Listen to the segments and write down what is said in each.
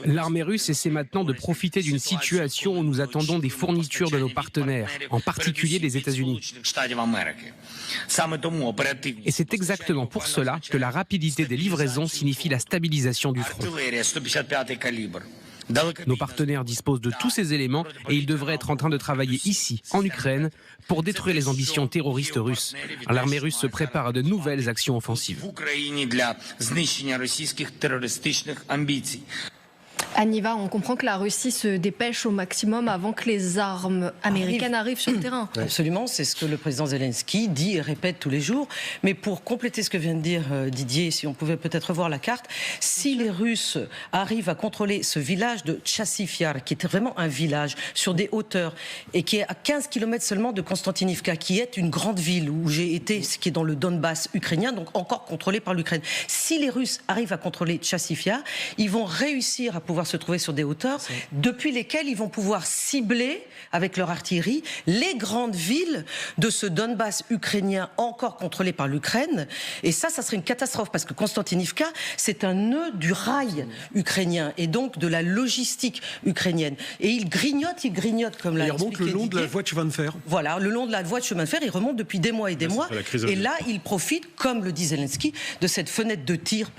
L'armée russe essaie maintenant de profiter d'une situation où nous attendons des fournitures de nos partenaires, en particulier des États-Unis. Et c'est exactement pour cela que la rapidité des livraisons signifie la stabilisation du front. Nos partenaires disposent de tous ces éléments et ils devraient être en train de travailler ici, en Ukraine, pour détruire les ambitions terroristes russes. L'armée russe se prépare à de nouvelles actions offensives. Aniva, on comprend que la Russie se dépêche au maximum avant que les armes américaines arrivent sur le terrain. Absolument, c'est ce que le président Zelensky dit et répète tous les jours. Mais pour compléter ce que vient de dire Didier, si on pouvait peut-être revoir la carte, si les Russes arrivent à contrôler ce village de Chassiv Yar, qui était vraiment un village sur des hauteurs et qui est à 15 km seulement de Konstantinivka, qui est une grande ville où j'ai été, ce qui est dans le Donbass ukrainien, donc encore contrôlé par l'Ukraine. Si les Russes arrivent à contrôler Chassiv Yar, ils vont réussir à pouvoir se trouver sur des hauteurs depuis lesquelles ils vont pouvoir cibler avec leur artillerie les grandes villes de ce Donbass ukrainien encore contrôlé par l'Ukraine. Et ça serait une catastrophe parce que Konstantinivka, c'est un nœud du rail ukrainien et donc de la logistique ukrainienne. Et il grignote comme l'a expliqué Didier. Il remonte le long de la voie de chemin de fer. Voilà, le long de la voie de chemin de fer, il remonte depuis des mois et des mois. Et là, il profite, comme le dit Zelensky, de cette fenêtre de tir,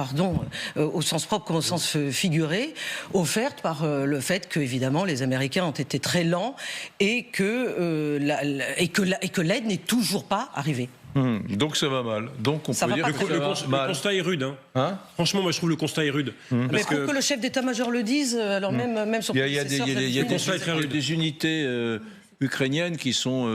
au sens propre comme au sens figuré, offerte par le fait que, évidemment, les Américains ont été très lents et que l'aide n'est toujours pas arrivée. Donc ça va mal. Donc on peut dire que le constat est rude. Franchement, moi je trouve le constat est rude. Mais pour que le chef d'état-major le dise, alors même sur il y a des unités ukrainiennes qui sont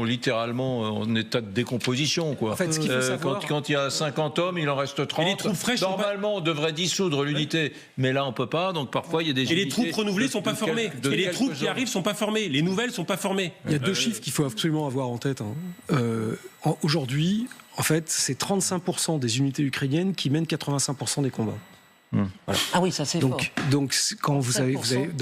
littéralement en état de décomposition, quoi. En fait, ce qu'il faut savoir... quand il y a 50 hommes, il en reste 30. Et les troupes fraîches Normalement, on devrait dissoudre l'unité, mais là, on peut pas. Donc parfois, il y a des unités... Et les troupes renouvelées sont pas formées. Et les troupes qui arrivent sont pas formées. Les nouvelles sont pas formées. Il y a deux chiffres qu'il faut absolument avoir en tête. Aujourd'hui, en fait, c'est 35% des unités ukrainiennes qui mènent 85% des combats. Voilà. Ah oui, ça c'est fort. Donc quand vous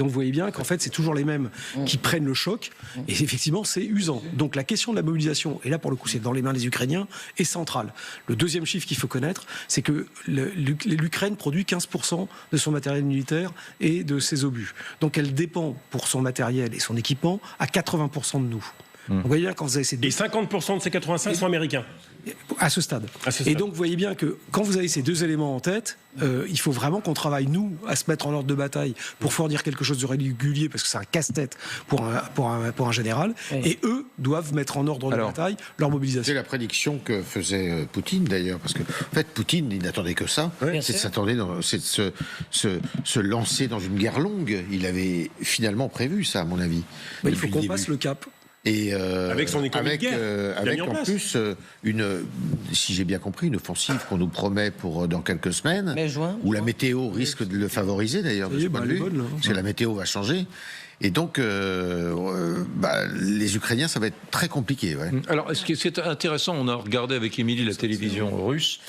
voyez bien qu'en fait c'est toujours les mêmes qui prennent le choc et effectivement c'est usant. Donc la question de la mobilisation, et là pour le coup c'est dans les mains des Ukrainiens, est centrale. Le deuxième chiffre qu'il faut connaître, c'est que l'Ukraine produit 15% de son matériel militaire et de ses obus. Donc elle dépend pour son matériel et son équipement à 80% de nous. Vous voyez bien quand vous avez ces deux... Et 50% de ces 85 sont américains. À ce stade. Et donc vous voyez bien que quand vous avez ces deux éléments en tête, il faut vraiment qu'on travaille, nous, à se mettre en ordre de bataille pour fournir quelque chose de régulier, parce que c'est un casse-tête pour un général, et eux doivent mettre en ordre de bataille leur mobilisation. C'est la prédiction que faisait Poutine d'ailleurs, parce que en fait Poutine, il n'attendait que ça, c'est de se lancer dans une guerre longue. Il avait finalement prévu ça, à mon avis. Il faut qu'on passe le cap. Et avec son économie de guerre, avec en plus si j'ai bien compris, une offensive qu'on nous promet pour dans quelques semaines, où la météo risque de le favoriser d'ailleurs de ce point de vue, parce que la météo va changer. Et donc, les Ukrainiens, ça va être très compliqué. Ouais. Alors, ce qui est intéressant, on a regardé avec Émilie la télévision russe.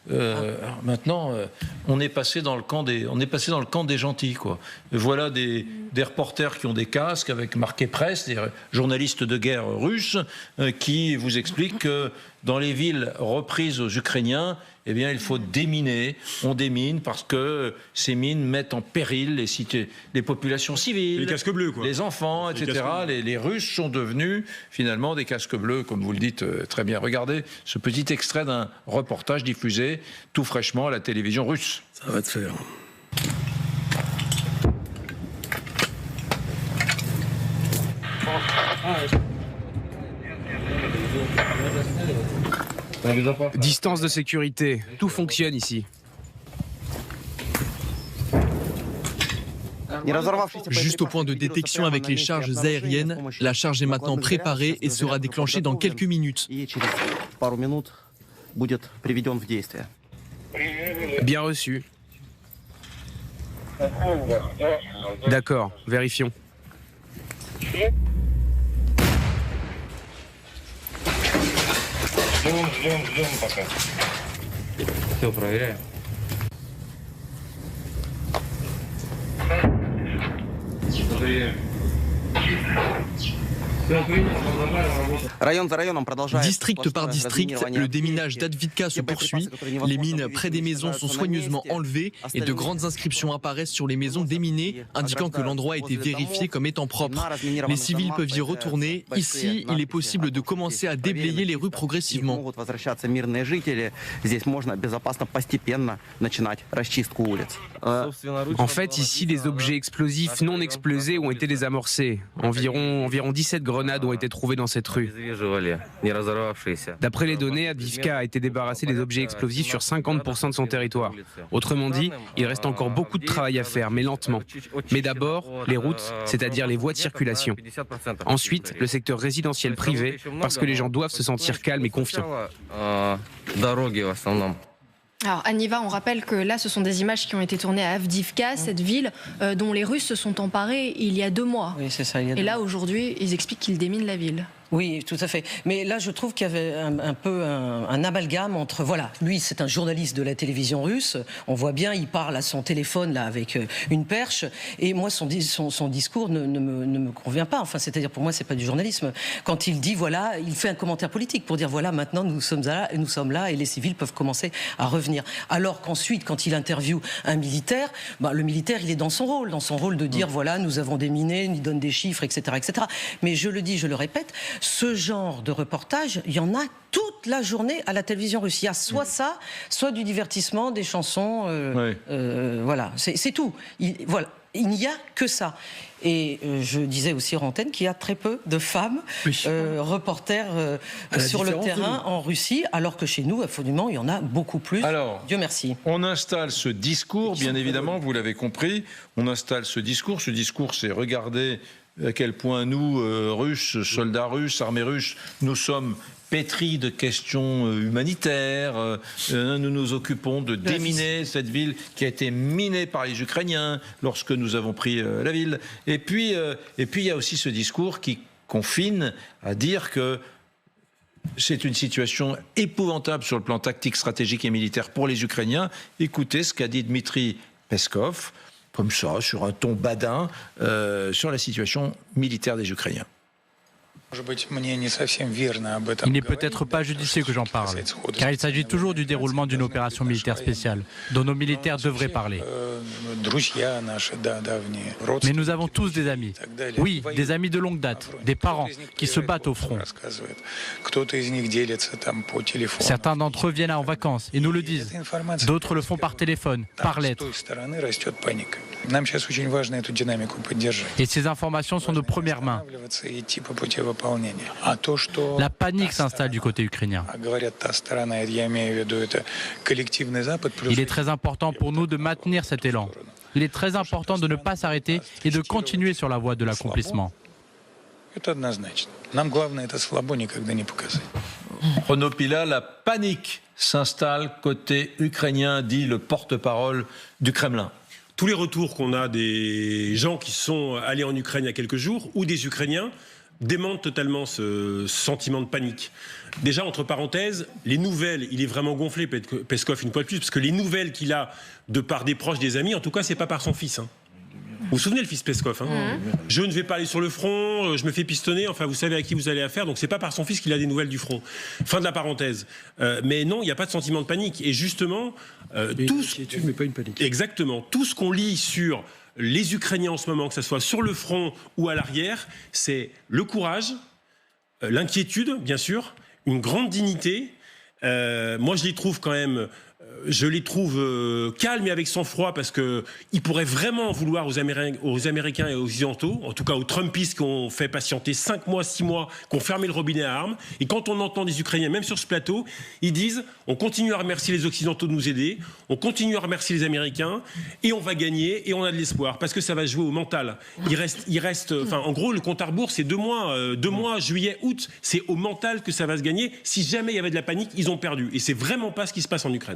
Alors maintenant, on est passé dans le camp des gentils, quoi. Voilà des reporters qui ont des casques avec marqué presse, des journalistes de guerre russes qui vous expliquent que dans les villes reprises aux Ukrainiens, eh bien, il faut déminer. On démine parce que ces mines mettent en péril les populations civiles, les casques bleus, quoi. Les enfants, etc. Les Russes sont devenus finalement des casques bleus, comme vous le dites très bien. Regardez ce petit extrait d'un reportage diffusé tout fraîchement à la télévision russe. Ça va te faire. Distance de sécurité, tout fonctionne ici. Juste au point de détection avec les charges aériennes, la charge est maintenant préparée et sera déclenchée dans quelques minutes. Bien reçu. D'accord, vérifions. Ждем пока. Все, проверяем. Проверяем. District par district, le déminage d'Avdiivka se poursuit. Les mines près des maisons sont soigneusement enlevées et de grandes inscriptions apparaissent sur les maisons déminées, indiquant que l'endroit a été vérifié comme étant propre. Les civils peuvent y retourner. Ici, il est possible de commencer à déblayer les rues progressivement. En fait, ici, des objets explosifs non explosés ont été désamorcés. Environ 17 grenades ont été trouvées dans cette rue. D'après les données, Avdiivka a été débarrassé des objets explosifs sur 50% de son territoire. Autrement dit, il reste encore beaucoup de travail à faire, mais lentement. Mais d'abord, les routes, c'est-à-dire les voies de circulation. Ensuite, le secteur résidentiel privé, parce que les gens doivent se sentir calmes et confiants. Alors, Aniva, on rappelle que là, ce sont des images qui ont été tournées à Avdiivka, cette ville dont les Russes se sont emparés il y a 2 mois. Oui, c'est ça. Et là, aujourd'hui, ils expliquent qu'ils déminent la ville. Oui, tout à fait. Mais là, je trouve qu'il y avait un peu un amalgame entre... Voilà, lui, c'est un journaliste de la télévision russe. On voit bien, il parle à son téléphone, là, avec une perche. Et moi, son discours ne me convient pas. Enfin, c'est-à-dire, pour moi, c'est pas du journalisme. Quand il dit, voilà, il fait un commentaire politique pour dire, voilà, maintenant, nous sommes là et les civils peuvent commencer à revenir. Alors qu'ensuite, quand il interviewe un militaire, le militaire, il est dans son rôle de dire, voilà, nous avons déminé, il donne des chiffres, etc., etc. Mais je le dis, je le répète, ce genre de reportage, il y en a toute la journée à la télévision russe. Il y a soit ça, soit du divertissement, des chansons. Voilà, c'est tout. Voilà. Il n'y a que ça. Et je disais aussi hors antenne qu'il y a très peu de femmes reporters sur le terrain en Russie, alors que chez nous, absolument, il y en a beaucoup plus. Alors, Dieu merci. On installe ce discours, bien évidemment, vous l'avez compris, on installe ce discours. Ce discours, c'est regarder à quel point nous, Russes, soldats russes, armée russe, nous sommes pétris de questions humanitaires. Nous nous occupons de déminer cette ville qui a été minée par les Ukrainiens lorsque nous avons pris la ville. Et puis, il y a aussi ce discours qui confine à dire que c'est une situation épouvantable sur le plan tactique, stratégique et militaire pour les Ukrainiens. Écoutez ce qu'a dit Dmitri Peskov, comme ça, sur un ton badin, sur la situation militaire des Ukrainiens. Il n'est peut-être pas judicieux que j'en parle, car il s'agit toujours du déroulement d'une opération militaire spéciale, dont nos militaires devraient parler. Mais nous avons tous des amis. Oui, des amis de longue date, des parents qui se battent au front. Certains d'entre eux viennent en vacances et nous le disent. D'autres le font par téléphone, par lettre. Et ces informations sont de première main. La panique s'installe du côté ukrainien. Il est très important pour nous de maintenir cet élan. Il est très important de ne pas s'arrêter et de continuer sur la voie de l'accomplissement. Renaud Pila, la panique s'installe côté ukrainien, dit le porte-parole du Kremlin. Tous les retours qu'on a des gens qui sont allés en Ukraine il y a quelques jours, ou des Ukrainiens, démente totalement ce sentiment de panique. Déjà, entre parenthèses, les nouvelles, il est vraiment gonflé, Peskov, une fois de plus, parce que les nouvelles qu'il a de par des proches, des amis, en tout cas, c'est pas par son fils. Vous vous souvenez, le fils Peskov, Je ne vais pas aller sur le front, je me fais pistonner, enfin, vous savez à qui vous allez affaire, donc c'est pas par son fils qu'il a des nouvelles du front. Fin de la parenthèse. Mais non, il n'y a pas de sentiment de panique. Et justement, tout ce... mais pas une panique. Exactement. Tout ce qu'on lit sur les Ukrainiens en ce moment, que ce soit sur le front ou à l'arrière, c'est le courage, l'inquiétude, bien sûr, une grande dignité. Moi, je les trouve quand même... Je les trouve calmes et avec sang-froid parce qu'ils pourraient vraiment vouloir aux Américains et aux Occidentaux, en tout cas aux Trumpistes qui ont fait patienter 5 mois, 6 mois, qui ont fermé le robinet à armes. Et quand on entend des Ukrainiens, même sur ce plateau, ils disent on continue à remercier les Occidentaux de nous aider, on continue à remercier les Américains et on va gagner et on a de l'espoir parce que ça va jouer au mental. Il reste enfin, en gros, le compte à rebours, c'est 2 mois, juillet, août. C'est au mental que ça va se gagner. Si jamais il y avait de la panique, ils ont perdu. Et c'est vraiment pas ce qui se passe en Ukraine.